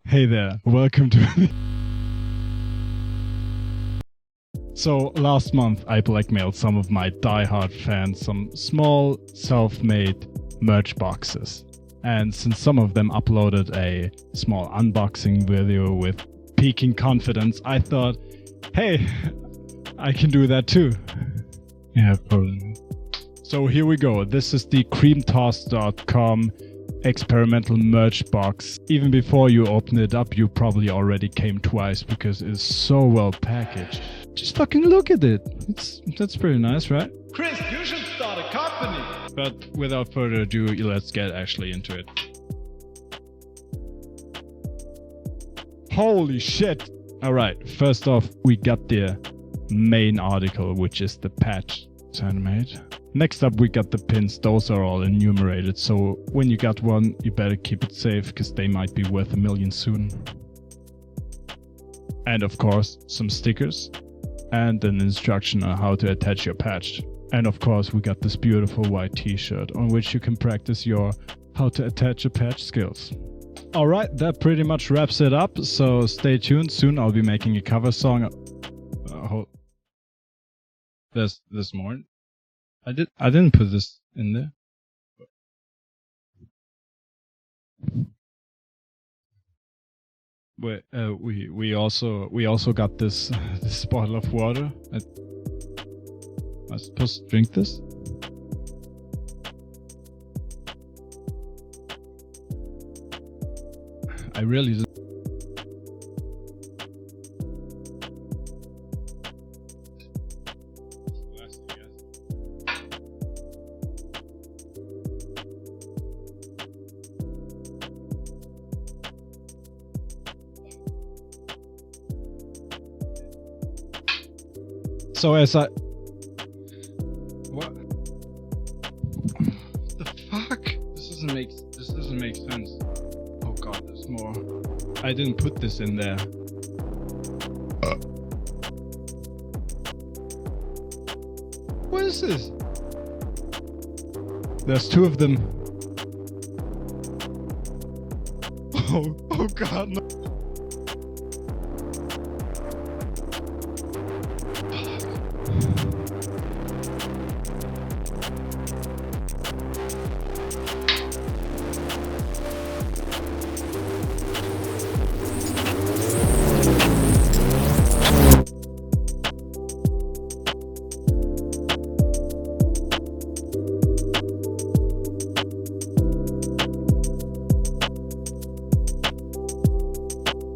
Hey there, welcome to... So, last month I blackmailed some of my die-hard fans some small, self-made merch boxes. And since some of them uploaded a small unboxing video with peaking confidence, I thought, hey, I can do that too. Yeah, probably. So here we go. This is the creamtoss.com experimental merch box. Even before you open it up, you probably already came twice because it's so well packaged. Just fucking look at it. That's pretty nice, right? Chris, you should start a company! But without further ado, let's get actually into it. Holy shit! Alright, first off, we got the main article, which is the patch handmade. Next up we got the pins. Those are all enumerated, so when you got one, you better keep it safe, because they might be worth $1 million soon. And of course, some stickers, and an instruction on how to attach your patch. And of course, we got this beautiful white t-shirt, on which you can practice your how to attach a patch skills. Alright, that pretty much wraps it up, so stay tuned. Soon I'll be making a cover song. There's more. I didn't put this in there. Wait, we also got this this bottle of water. Am I supposed to drink this? I really didn't. So as I... What? The fuck? This doesn't make sense. Oh god, there's more. I didn't put this in there. What is this? There's two of them. Oh god, no.